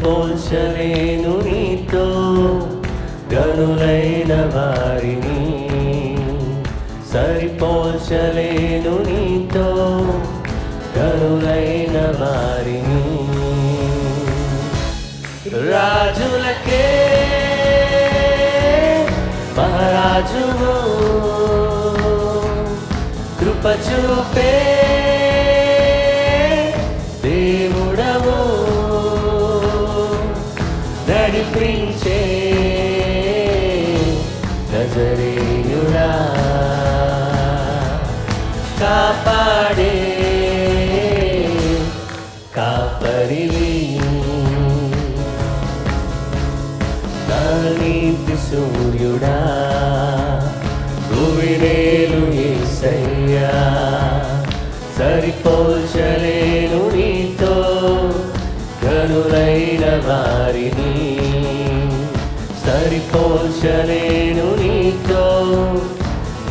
సరిపోల్చలేను నీతో గనులైన వారిని, సరిపోల్చలేను నీతో గనులైన వారిని. రాజులకే మహారాజువు, కృప చూపే దేవుడవు, నడిపించే నజరేయుడా, కాపాడే కాపరివి, నా నీతి సూర్యుడా, భువినేలు యేసయ్యా, సరిపోల్చలేను నీతో గనులైన వారిని, సరిపోల్చలేను నీతో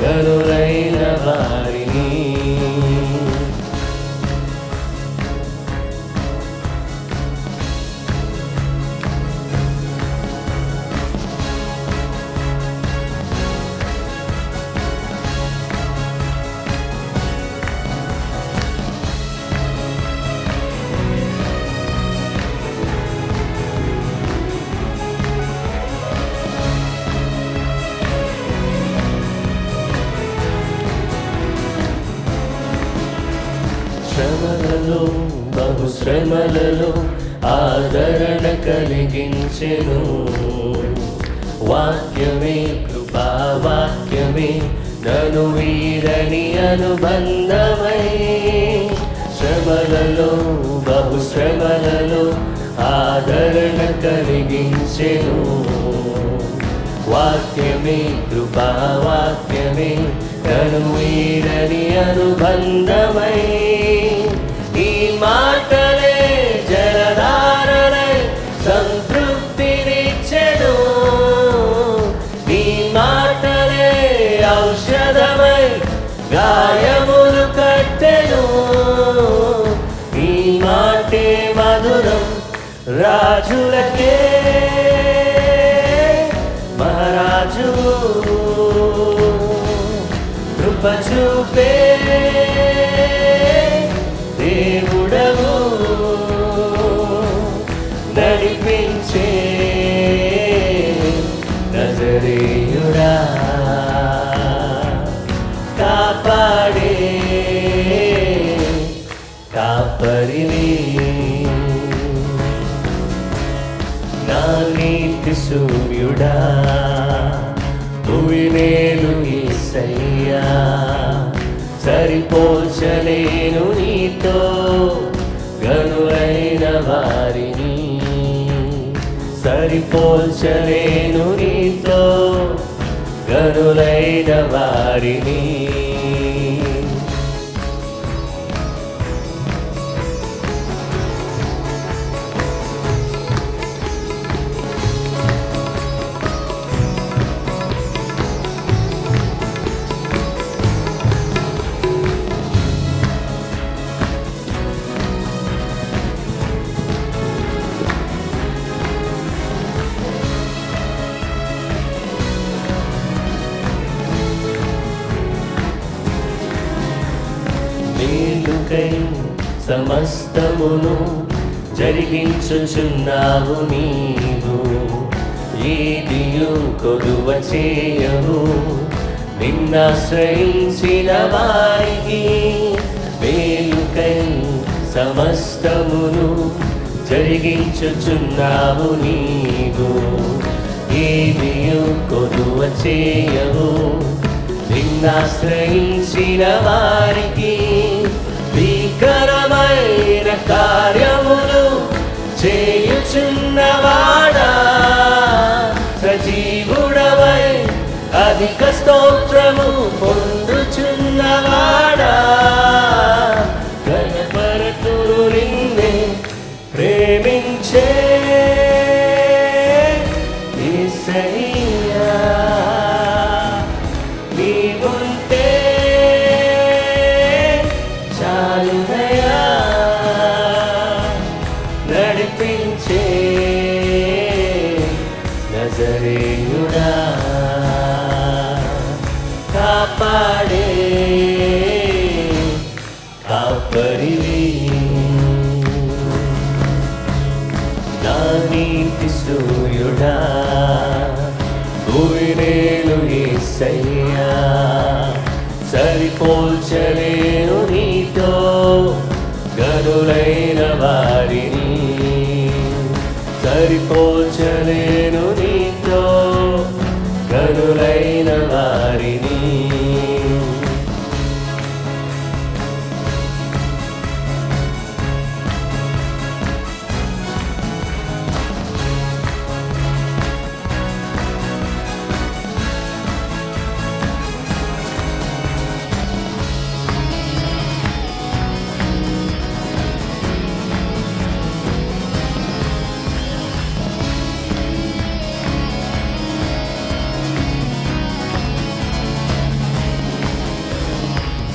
గనులైన వారిని. శ్రమలలో బహుశ్రమలలో ఆదరణ కలిగించెను, వాక్యమే కృపావాక్యమే నను వీరని అనుబంధమై. శ్రమలలో బహుశ్రమలలో ఆదరణ కలిగించెను, వాక్యమే కృపావాక్యమే నను వీరని అనుబంధమై. ఈ మాటలే జలధారలై సంతృప్తినిచ్చెను, ఈ మాటలే ఔషధమై గాయములు కట్టెను, ఈ మాటే మధురం రాజులకే మహారాజు, కృప చూపే దేవుడవు, నడిపించే నజరేయుడా, కాపాడే కాపరివి, నా నీతి సూర్యుడా, భువినేలు యేసయ్యా, సరిపోల్చలేను నీతో గనులైన వారిని, సరిపోల్చలేను నీతో గనులైన వారిని. మేలుకై సమస్తమును జరిగించుచున్నావు నీవు, ఏదియు కొదువ చేయవు నిన్నాశ్రయించిన వారికి. మేలుకై సమస్తమును జరిగించుచున్నావు నీవు, ఏదియు కొదువ చేయవు నిన్నాశ్రయించిన వారికి. భీకరమైన కార్యములు చేయుచున్నవాడా, సజీవుడవై అధిక స్తోత్రము పొందుచున్నవాడా, గణపరతురు నిన్నే ప్రేమించే యేసయ్యా, నీవుంటే చాలునయ్యా, నడిపించే నజరేయుడా కాపాడే కాపరివి నా నీతి సూర్యుడా భూమినేలు యేసయ్యా సరిపోల్చలేను నీతో గనులైన వారిని సరిపోల్చలేను నీతో గనులైన వారిని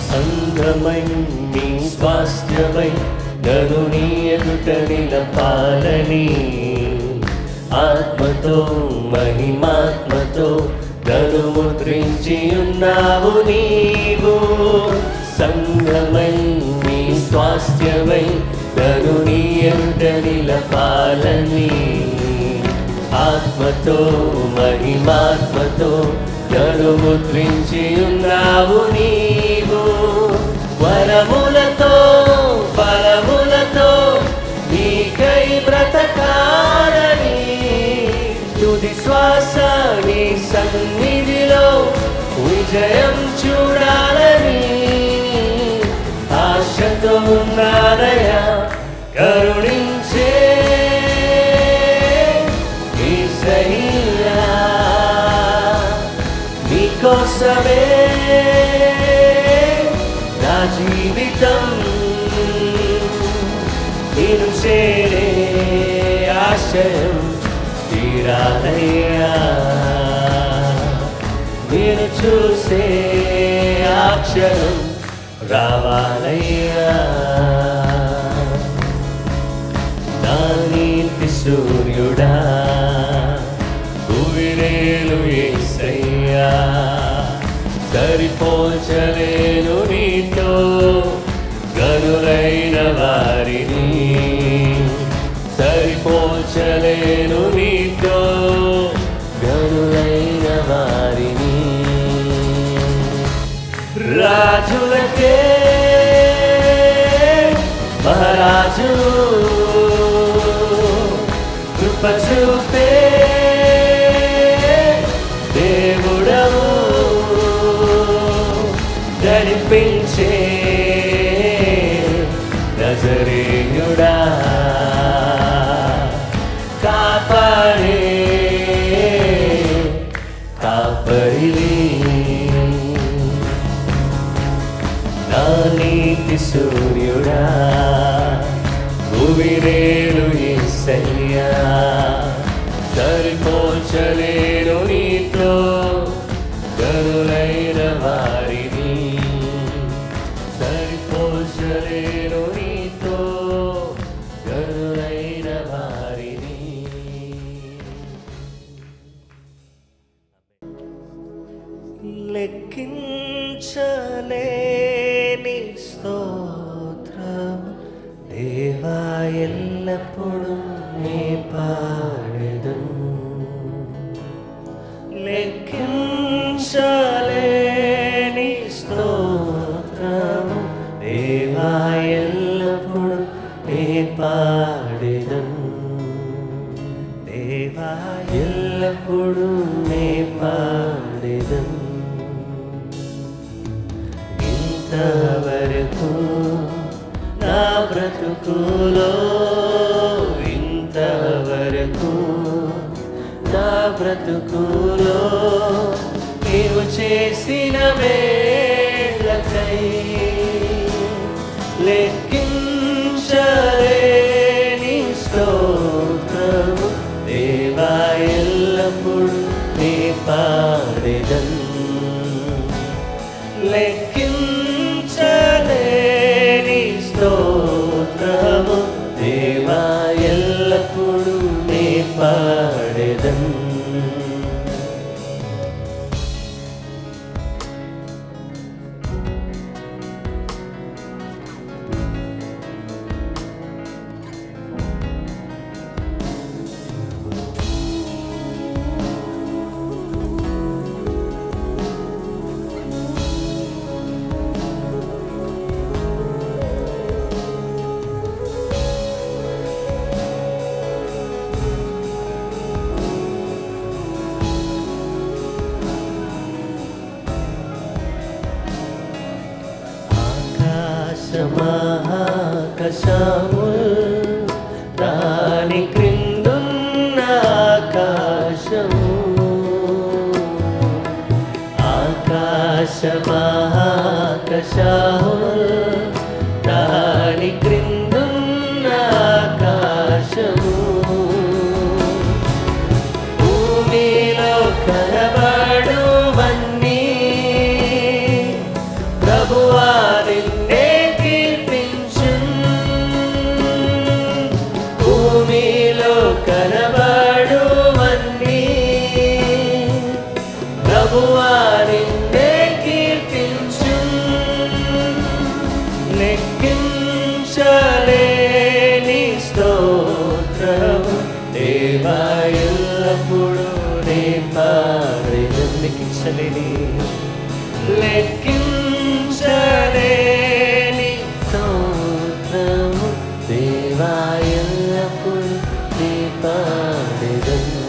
సంగమై నీ స్వాస్థ్యమై నన్ను నీ ఎదుట నిలపాలని ఆత్మతో మహిమాత్మతో నన్ను ముద్రించి ఉన్నావు నీవు సంగమై నీ స్వాస్థ్యమై నన్ను నీ ఎదుట నిలపాలని ఆత్మతో మహిమాత్మతో నన్ను ముద్రించి ఉన్నావు నీవు వరములతో ఫలములతో నీకై బ్రతకాలని తుది శ్వాస నీ సన్నిధిలో విజయం చూడాలని ఆశతో ఉన్నానయ్యా కరుణించే యేసయ్యా నీకోసమే నా జీవితం నిన్ను చేరే ఆశయం తీరాలయ్యా నేను చూసే అక్షరం రావాలయ్యా నా నీతి సూర్యుడా భూమినేలు యేసయ్యా సరిపోల్చలేను నీతో గనులైన వారిని సరిపోల్చలేను నీతో గనులైన వారిని రాజులకే మహారాజు కృప చూపే దేవుడవు నడిపించే నజరేయుడా కాపాడే కాపరివి నా నీతి సూర్యుడా భూమినేలు యేసయ్యా సరిపోల్చలేను నీతో గనులైన వారిని సరిపోల్చలేను నీతో గనులైన వారిని లెక్కించలేని స్తోత్రం దేవా ఎల్లప్పుడూ నీ పాడెదను లెక్కించలేని స్తోత్రం దేవా ఎల్లప్పుడూ నీ పాడెదను దేవా ఎల్లప్పుడూ నీ పాడెదను ఇంతవరకు నా బ్రతుకులో ఇంతవరకు నా బ్రతుకులో నీవు చేసిన మేలకై లెక్కించలేని స్తోత్రము దేవా ఎల్లప్పుడూ నీ పాడెదను లెక్కించలేని స్తోత్రము దేవా ఎల్లప్పుడూ నీ పాడెదను షాముల్ దాని క్రిందున్న ఆకాశము ఆకాశమాకాశముల్ దాని క్రిందున్న ఆకాశము భూమిలో కనబడువన్నీ ప్రభువా నిన్నే కీర్తించున్ భూమిలో కనబడువన్నీ ప్రభువా నిన్నే కీర్తించున్ లెక్కించలేని స్తోత్రము దేవా ఎల్లప్పుడూ నీ పాడెదను లెక్కించలేని స్తోత్రము దేవా ఎల్లప్పుడూ నీ పాడెదను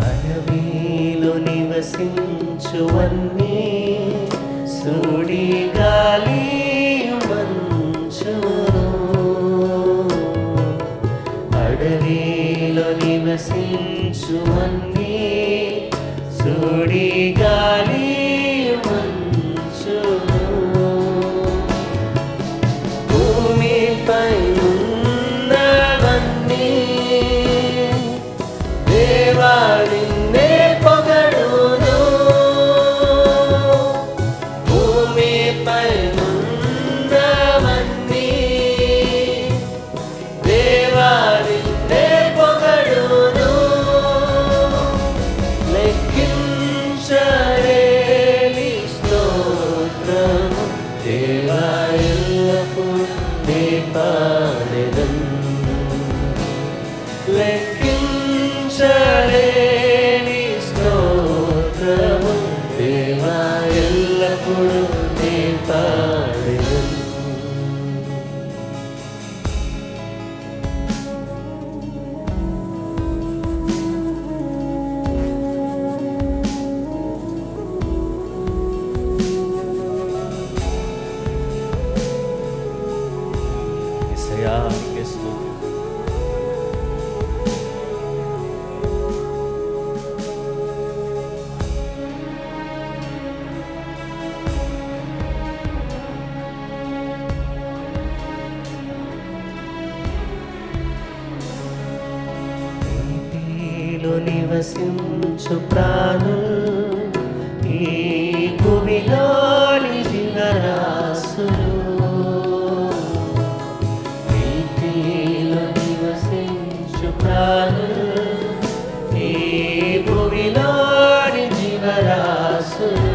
అడవిలో నివసించువన్నీ సుడి గాలి మంచును అడవిలో నివసించువన్నీ సుడి గాలి మంచును భూమిపై ఉన్నవన్నీ దేవా నిన్నే పొగడును భూమిపై ఉన్నవన్నీ దేవా నిన్నే పొగడును లెక్కించలేని స్తోత్రము దేవా ఎల్లప్పుడూ నీ పాడెదను లెక్కించలేని స్తోత్రము దేవా ఎల్లప్పుడూ నీ పాడెదను యేసయ్యా నీకే స్తోత్రం నీటిలో నివసించు ప్రాణులు ఈ భూమిలోని జీవరాశులు నీటిలో నివసించు ప్రాణులు ఈ భూమిలోని జీవరాశులు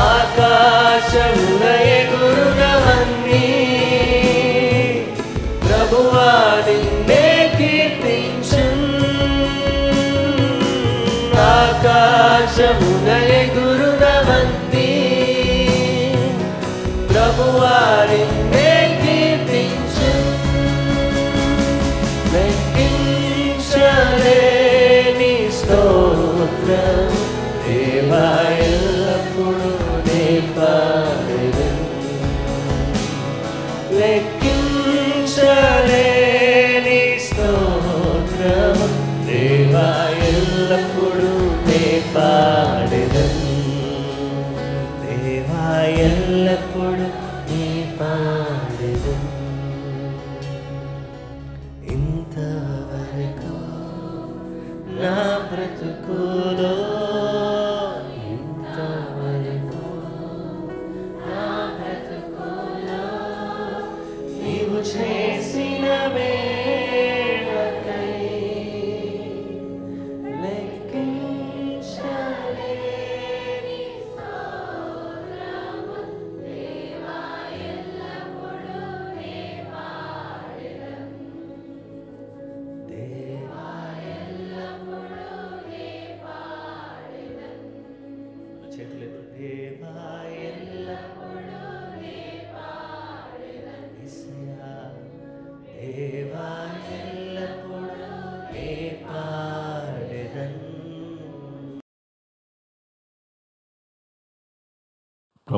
ఆకాశమున ఎగురునవన్నీ ప్రభువా నిన్నే కీర్తించున్ ఆకాశమున ఎగురునవన్నీ ప్రభువా నిన్నే కీర్తించున్ లెక్కించలేని స్తోత్రం దేవా ఎల్లప్పుడూ నీ పాడెదను లెక్కించలేని స్తోత్రము దేవా ఎల్లప్పుడూ నీ పాడెదను దేవా ఎల్లప్పుడూ నీ పాడెదను ఇంతవరకు నా బ్రతుకులో ఇంతవరకు నా బ్రతుకులో నీవు చేసిన మేలకై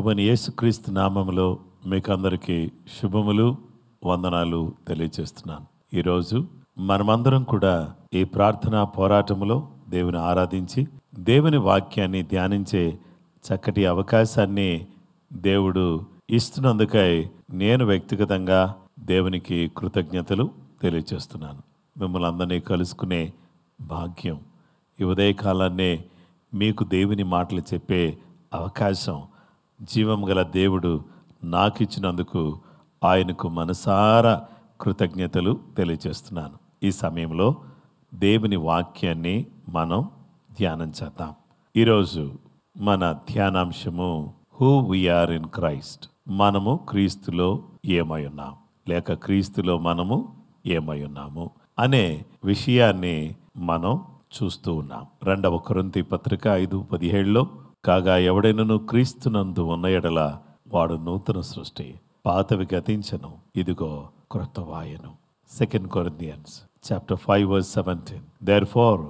ప్రభువైన యేసుక్రీస్తు నామములో మీకు అందరికీ శుభములు, వందనాలు తెలియజేస్తున్నాను. ఈరోజు మనమందరం కూడా ఈ ప్రార్థనా పోరాటంలో దేవుని ఆరాధించి దేవుని వాక్యాన్ని ధ్యానించే చక్కటి అవకాశాన్ని దేవుడు ఇస్తున్నందుకై నేను వ్యక్తిగతంగా దేవునికి కృతజ్ఞతలు తెలియజేస్తున్నాను. మిమ్మల్ని అందరినీ కలుసుకునే భాగ్యం ఈ ఉదయకాలాన్నే మీకు దేవుని మాటలు చెప్పే అవకాశం జీవం గల దేవుడు నాకు ఇచ్చినందుకు ఆయనకు మనసారా కృతజ్ఞతలు తెలియజేస్తున్నాను. ఈ సమయంలో దేవుని వాక్యాన్ని మనం ధ్యానం చేద్దాం. ఈరోజు మన ధ్యానాంశము హూ వీఆర్ ఇన్ క్రైస్ట్. మనము క్రీస్తులో ఏమై ఉన్నాం, లేక క్రీస్తులో మనము ఏమై ఉన్నాము అనే విషయాన్ని మనం చూస్తూ ఉన్నాం. 2 కొరింథీ పత్రిక 5:17లో కాగా ఎవడైనను క్రీస్తునందు ఉన్న ఎడల వాడు నూతన సృష్టి, పాతవి గతించను, ఇదిగో క్రొత్తవాయెను. 2 Corinthians chapter 5:17. Therefore,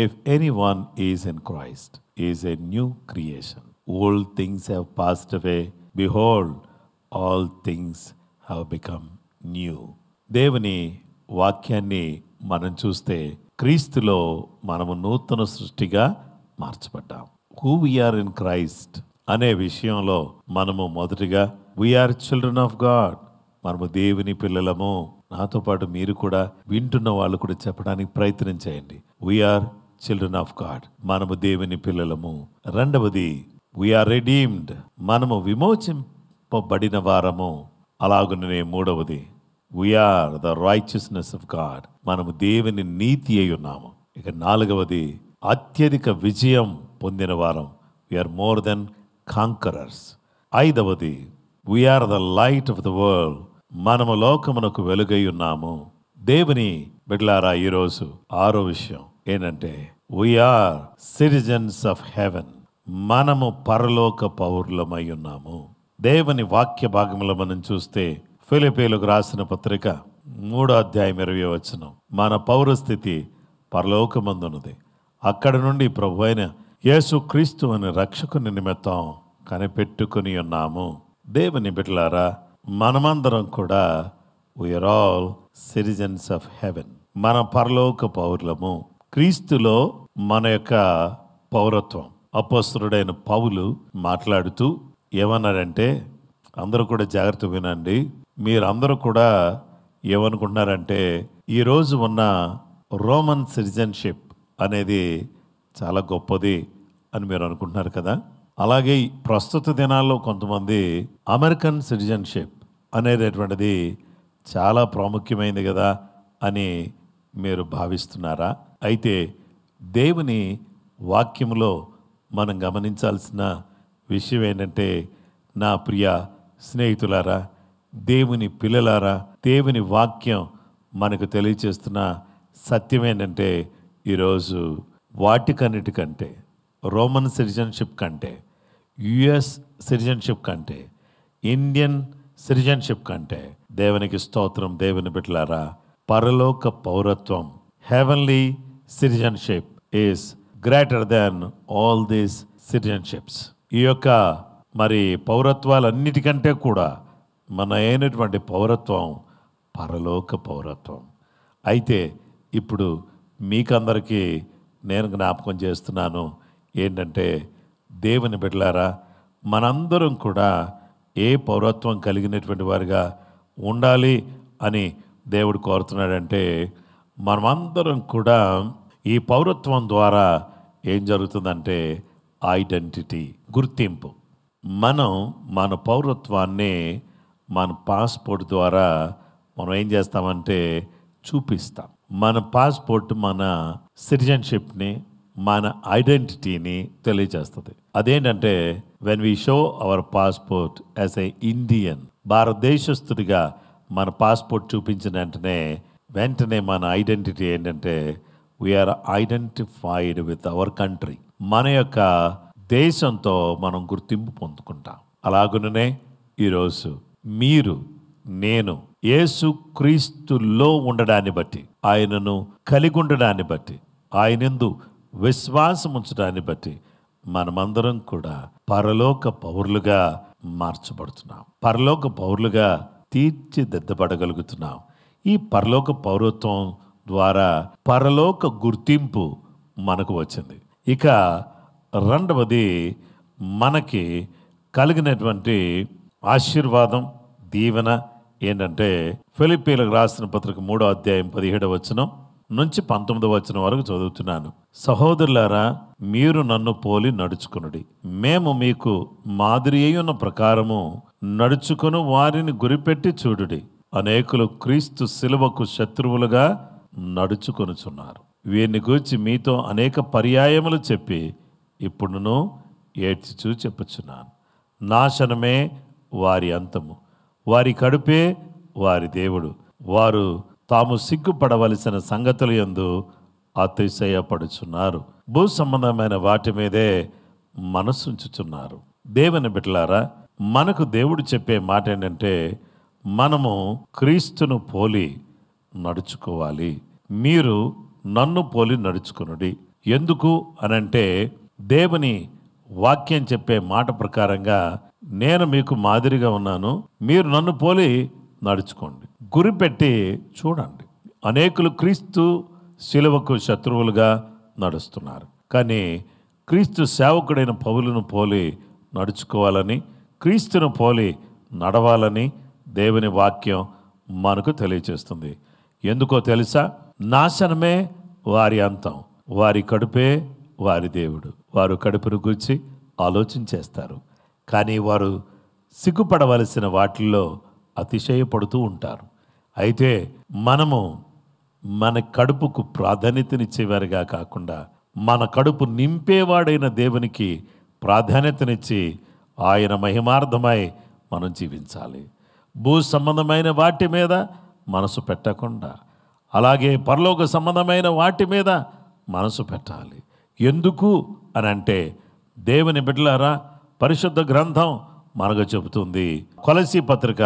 if anyone is in Christ, he is a new creation. Old things have passed away. Behold, all things have become new. దేవుని వాక్యాన్ని మనం చూస్తే క్రీస్తులో మనము నూతన సృష్టిగా మార్చబడ్డాం. హూ వీఆర్ ఇన్ క్రైస్ట్ అనే విషయంలో మనము మొదటిగా వీఆర్ చిల్డ్రన్ ఆఫ్ గాడ్, మనము దేవుని పిల్లలము. నాతో పాటు మీరు కూడా వింటున్న వాళ్ళు కూడా చెప్పడానికి ప్రయత్నం చేయండి. వీఆర్ చిల్డ్రన్ ఆఫ్ గాడ్, మనము దేవుని పిల్లలము. రెండవది వీఆర్ రెడీమ్డ్, మనము విమోచింపబడిన వారము. అలాగునే మూడవది we are the righteousness of God, మనము దేవుని నీతి అయి ఉన్నాము. ఇక నాలుగవది అత్యధిక విజయం పొందిన వారం, వీఆర్ మోర్ దెన్ కాంకరర్స్. ఐదవది we are the light of the world, మనము లోకమునకు వెలుగై ఉన్నాము. దేవుని బిడ్డలారా, ఈరోజు ఆరో విషయం ఏంటంటే వీఆర్ సిటిజన్స్ ఆఫ్ హెవెన్, మనము పరలోక పౌరులమై ఉన్నాము. దేవుని వాక్య భాగంలో మనం చూస్తే ఫిలిప్పీయులకు రాసిన పత్రిక 3:20 మన పౌరస్థితి పరలోకమందున్నది, అక్కడ నుండి ప్రభు అయిన యేసుక్రీస్తు అనే రక్షకుని నిమిత్తం కనిపెట్టుకుని ఉన్నాము. దేవుని బిడ్డలారా, మనమందరం కూడా we are all citizens of heaven, మన పరలోక పౌరులము. క్రీస్తులో మన యొక్క పౌరత్వం. అపోస్తలుడైన పౌలు మాట్లాడుతూ ఏమన్నాడంటే, అందరూ కూడా జాగ్రత్త వినండి. మీరందరూ కూడా ఏమనుకుంటున్నారంటే ఈరోజు ఉన్న రోమన్ సిటిజన్షిప్ అనేది చాలా గొప్పది అని మీరు అనుకుంటున్నారు కదా. అలాగే ప్రస్తుత దినాల్లో కొంతమంది అమెరికన్ సిటిజన్షిప్ అనేటటువంటిది చాలా ప్రాముఖ్యమైనది కదా అని మీరు భావిస్తున్నారా? అయితే దేవుని వాక్యంలో మనం గమనించాల్సిన విషయం ఏంటంటే, నా ప్రియ స్నేహితులారా, దేవుని పిల్లలారా, దేవుని వాక్యం మనకు తెలియచేస్తున్న సత్యం ఏంటంటే, ఈరోజు వాటికన్నిటికంటే, రోమన్ సిటిజన్షిప్ కంటే, యుఎస్ సిటిజన్షిప్ కంటే, ఇండియన్ సిటిజన్షిప్ కంటే, దేవునికి స్తోత్రం. దేవుని బిడ్డలారా, పరలోక పౌరత్వం, heavenly citizenship is greater than all these citizenships. ఈ యొక్క మరి పౌరత్వాలన్నిటికంటే కూడా మన అయినటువంటి పౌరత్వం పరలోక పౌరత్వం. అయితే ఇప్పుడు మీకందరికీ నేను జ్ఞాపకం చేస్తున్నాను ఏంటంటే, దేవుని బిడ్డలారా, మనందరం కూడా ఏ పౌరత్వం కలిగినటువంటి వారిగా ఉండాలి అని దేవుడు కోరుతున్నాడంటే, మనమందరం కూడా ఈ పౌరత్వం ద్వారా ఏం జరుగుతుందంటే ఐడెంటిటీ, గుర్తింపు. మనం మన పౌరత్వాన్ని మన పాస్పోర్ట్ ద్వారా మనం ఏం చేస్తామంటే చూపిస్తాం. మన పాస్పోర్ట్ మన సిటిజన్షిప్ని, మన ఐడెంటిటీని తెలియజేస్తుంది. అదేంటంటే when we show our passport as a Indian, భారతదేశస్తుడిగా మన పాస్పోర్ట్ చూపించిన వెంటనే మన ఐడెంటిటీ ఏంటంటే we are identified with our country, మన యొక్క దేశంతో మనం గుర్తింపు పొందుకుంటాం. అలాగుననే ఈరోజు మీరు నేను యేసుక్రీస్తులో ఉండడాన్ని బట్టి, ఆయనను కలిగి ఉండడాన్ని బట్టి, ఆయనందు విశ్వాసం ఉంచడాన్ని బట్టి మనమందరం కూడా పరలోక పౌరులుగా మార్చబడుతున్నాం. పరలోక పౌరులుగా తీర్చిదిద్దబడగలుగుతున్నాం. ఈ పరలోక పౌరత్వం ద్వారా పరలోక గుర్తింపు మనకు వచ్చింది. ఇక రెండవది, మనకి కలిగినటువంటి ఆశీర్వాదం, దీవెన ఏంటంటే ఫిలిప్పీలకు రాసిన పత్రిక 3వ అధ్యాయం 17వ వచనం నుంచి 19వ వచనం వరకు చదువుతున్నాను. సహోదరులారా, మీరు నన్ను పోలి నడుచుకునుడి. మేము మీకు మాదిరి అయిన ప్రకారము నడుచుకుని వారిని గురిపెట్టి చూడుడి. అనేకులు క్రీస్తు శిలువకు శత్రువులుగా నడుచుకొనుచున్నారు. వీరిని గూర్చి మీతో అనేక పర్యాయములు చెప్పి ఇప్పుడును ఏడ్చుచూ చెప్పుచున్నాను. నాశనమే వారి అంతము, వారి కడుపే వారి దేవుడు. వారు తాము సిగ్గుపడవలసిన సంగతుల యందు అతిశయపడుచున్నారు. భూ సంబంధమైన వాటి మీదే మనసుంచుచున్నారు. దేవుని బిడ్డలారా, మనకు దేవుడు చెప్పే మాట ఏంటంటే, మనము క్రీస్తును పోలి నడుచుకోవాలి. మీరు నన్ను పోలి నడుచుకునుడి. ఎందుకు అనంటే, దేవుని వాక్యం చెప్పే మాట ప్రకారంగా నేను మీకు మాదిరిగా ఉన్నాను, మీరు నన్ను పోలి నడుచుకోండి. గురిపెట్టి చూడండి. అనేకులు క్రీస్తు శిలువకు శత్రువులుగా నడుస్తున్నారు. కానీ క్రీస్తు సేవకుడైన పౌలును పోలి నడుచుకోవాలని, క్రీస్తును పోలి నడవాలని దేవుని వాక్యం మనకు తెలియచేస్తుంది. ఎందుకో తెలుసా? నాశనమే వారి అంతం, వారి కడుపే వారి దేవుడు. వారు కడుపును గూర్చి ఆలోచించేస్తారు, కానీ వారు సిగ్గుపడవలసిన వాటిల్లో అతిశయపడుతూ ఉంటారు. అయితే మనము మన కడుపుకు ప్రాధాన్యతనిచ్చేవారిగా కాకుండా మన కడుపు నింపేవాడైన దేవునికి ప్రాధాన్యతనిచ్చి ఆయన మహిమార్థమై మనం జీవించాలి. భూ సంబంధమైన వాటి మీద మనసు పెట్టకుండా, అలాగే పరలోక సంబంధమైన వాటి మీద మనసు పెట్టాలి. ఎందుకు అనంటే, దేవుని బిడ్డలారా, పరిశుద్ధ గ్రంథం మనకు చెబుతుంది. కొలసీ పత్రిక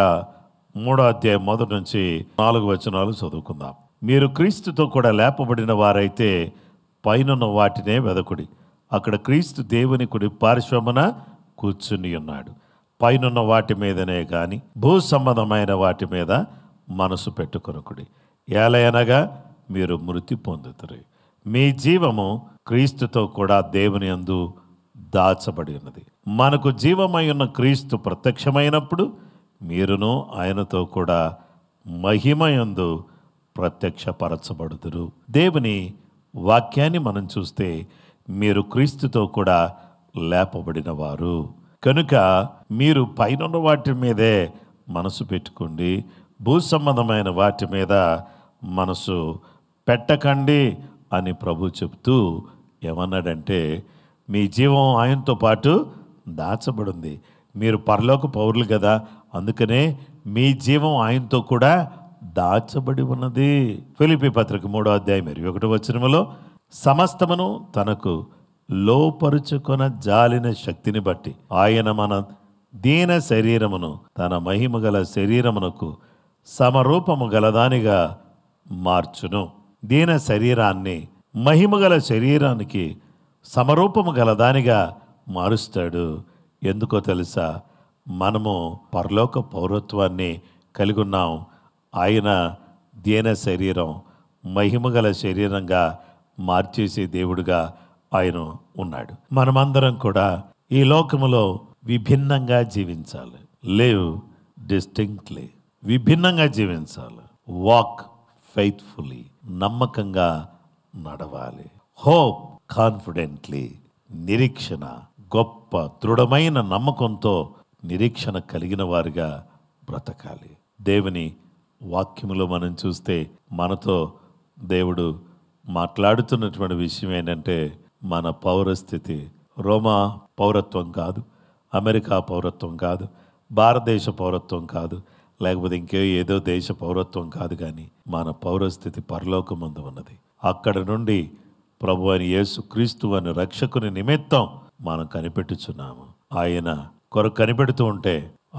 3వ అధ్యాయం 1 నుంచి 4 వచనాలు చదువుకుందాం. మీరు క్రీస్తుతో కూడా లేపబడిన వారైతే పైనున్న వాటినే వెదకుడి. అక్కడ క్రీస్తు దేవుని కుడి పార్శ్వమున కూర్చుని ఉన్నాడు. పైనున్న వాటి మీదనే గాని భూ సంబంధమైన వాటి మీద మనసు పెట్టుకొనకుడి. ఏలయనగా మీరు మృతి పొందుతారు. మీ జీవము క్రీస్తుతో కూడా దేవుని యందు దాచబడి ఉన్నది. మనకు జీవమై ఉన్న క్రీస్తు ప్రత్యక్షమైనప్పుడు మీరును ఆయనతో కూడా మహిమయందు ప్రత్యక్షపరచబడుదురు. దేవుని వాక్యాన్ని మనం చూస్తే, మీరు క్రీస్తుతో కూడా లేపబడిన వారు కనుక మీరు పైనున్న వాటి మీదే మనసు పెట్టుకోండి, భూ సంబంధమైన వాటి మీద మనసు పెట్టకండి అని ప్రభు చెప్తూ ఏమన్నాడంటే, మీ జీవం ఆయనతో పాటు దాచబడింది. మీరు పరలోక పౌరులు కదా, అందుకనే మీ జీవం ఆయనతో కూడా దాచబడి ఉన్నది. ఫిలిప్పీ పత్రిక 3వ అధ్యాయం 21వ వచనములో, సమస్తమును తనకు లోపరుచుకొన జాలిన శక్తిని బట్టి ఆయన మన దీన శరీరమును తన మహిమ గల శరీరమునకు సమరూపము గలదానిగా మార్చును. దీన శరీరాన్ని మహిమగల శరీరానికి సమరూపము గలదానిగా మారుస్తాడు. ఎందుకో తెలుసా? మనము పరలోక పౌరత్వాన్ని కలిగి ఉన్నాం. ఆయన దీన శరీరం మహిమగల శరీరంగా మార్చేసే దేవుడుగా ఆయన ఉన్నాడు. మనమందరం కూడా ఈ లోకములో విభిన్నంగా జీవించాలి. లివ్ డిస్టింక్ట్లీ, విభిన్నంగా జీవించాలి. వాక్ ఫెయిత్ఫుల్లీ, నమ్మకంగా నడవాలి. హోప్ కాన్ఫిడెంట్లీ, నిరీక్షణ, గొప్ప దృఢమైన నమ్మకంతో నిరీక్షణ కలిగిన వారిగా బ్రతకాలి. దేవుని వాక్యములో మనం చూస్తే మనతో దేవుడు మాట్లాడుతున్నటువంటి విషయం ఏంటంటే, మన పౌరస్థితి రోమా పౌరత్వం కాదు, అమెరికా పౌరత్వం కాదు, భారతదేశ పౌరత్వం కాదు, లేకపోతే ఏదో దేశ పౌరత్వం కాదు, కానీ మన పౌరస్థితి పరలోకమందు ఉన్నది. అక్కడ నుండి ప్రభు అని యేసు క్రీస్తు అని రక్షకుని నిమిత్తం మనం కనిపెట్టుచున్నాము. ఆయన కొరకు కనిపెడుతూ ఉంటే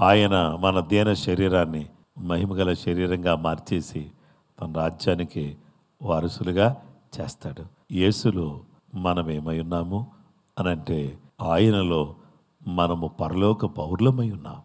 ఆయన మన దీన శరీరాన్ని మహిమగల శరీరంగా మార్చేసి తన రాజ్యానికి వారసులుగా చేస్తాడు. యేసులో మనం ఏమై ఉన్నాము అనంటే, ఆయనలో మనము పరలోక పౌరులమై ఉన్నాం.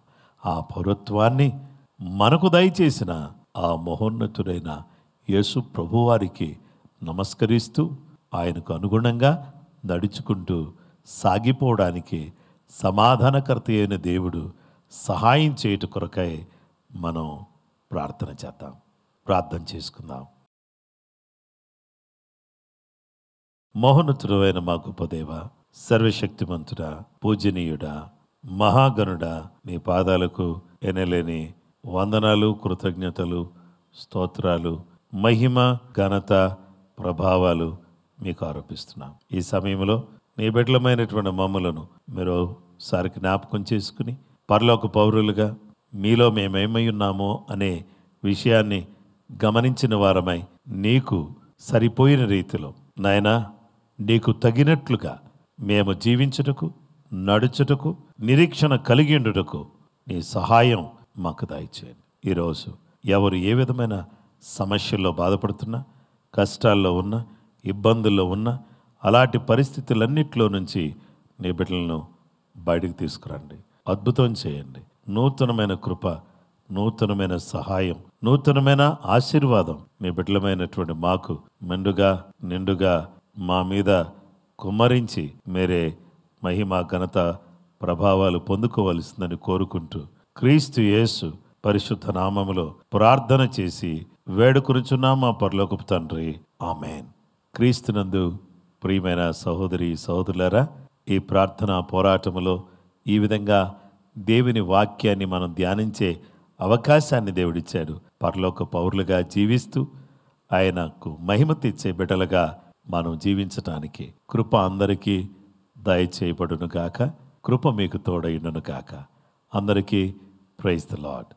ఆ పౌరత్వాన్ని మనకు దయచేసిన ఆ మహోన్నతుడైన యేసు ప్రభువారికి నమస్కరిస్తూ ఆయనకు అనుగుణంగా నడుచుకుంటూ సాగిపోవడానికి సమాధానకర్త అయిన దేవుడు సహాయం చేయుట కొరకై మనం ప్రార్థన చేద్దాం. ప్రార్థన చేసుకుందాం. మహోన్నతుడైన మా గొప్ప దేవ, సర్వశక్తిమంతుడా, పూజనీయుడా, మహాగణుడా, నీ పాదాలకు ఎనలేని వందనాలు, కృతజ్ఞతలు, స్తోత్రాలు, మహిమ, ఘనత, ప్రభావాలు మీకు ఆరోపిస్తున్నాం. ఈ సమయంలో నీ బిడ్డలమైనటువంటి మమ్మలను మీరు సారి జ్ఞాపకం చేసుకుని పరలోక పౌరులుగా మీలో మేమేమై ఉన్నామో అనే విషయాన్ని గమనించిన వారమై నీకు సరిపోయిన రీతిలో నాయనా నీకు తగినట్లుగా మేము జీవించుటకు, నడుచుటకు, నిరీక్షణ కలిగి ఉండుటకు నీ సహాయం మాకు దయచేయండి. ఈరోజు ఎవరు ఏ విధమైన సమస్యల్లో బాధపడుతున్నా, కష్టాల్లో ఉన్న, ఇబ్బందుల్లో ఉన్న అలాంటి పరిస్థితులన్నిటిలో నుంచి నీ బిడ్డలను బయటికి తీసుకురండి. అద్భుతం చేయండి. నూతనమైన కృప, నూతనమైన సహాయం, నూతనమైన ఆశీర్వాదం మీ బిడ్డలమైనటువంటి మాకు మెండుగా నిండుగా మా మీద కుమ్మరించి మీరే మహిమ, ఘనత, ప్రభావాలు పొందుకోవలసిందని కోరుకుంటూ క్రీస్తు యేసు పరిశుద్ధ నామములో ప్రార్థన చేసి వేడుకొనుచున్నాం మా పరలోకపు తండ్రి. ఆమేన్. క్రీస్తునందు ప్రియమైన సహోదరి సహోదరులారా, ఈ ప్రార్థనా పోరాటములో ఈ విధంగా దేవుని వాక్యాన్ని మనం ధ్యానించే అవకాశాన్ని దేవుడిచ్చాడు. పరలోక పౌరులుగా జీవిస్తూ ఆయనకు మహిమ తెచ్చే బిడ్డలుగా మనం జీవించటానికి కృప అందరికీ దయచేయబడును గాక. కృప మీకు తోడైనను గాక. అందరికీ ప్రైజ్ ది లార్డ్.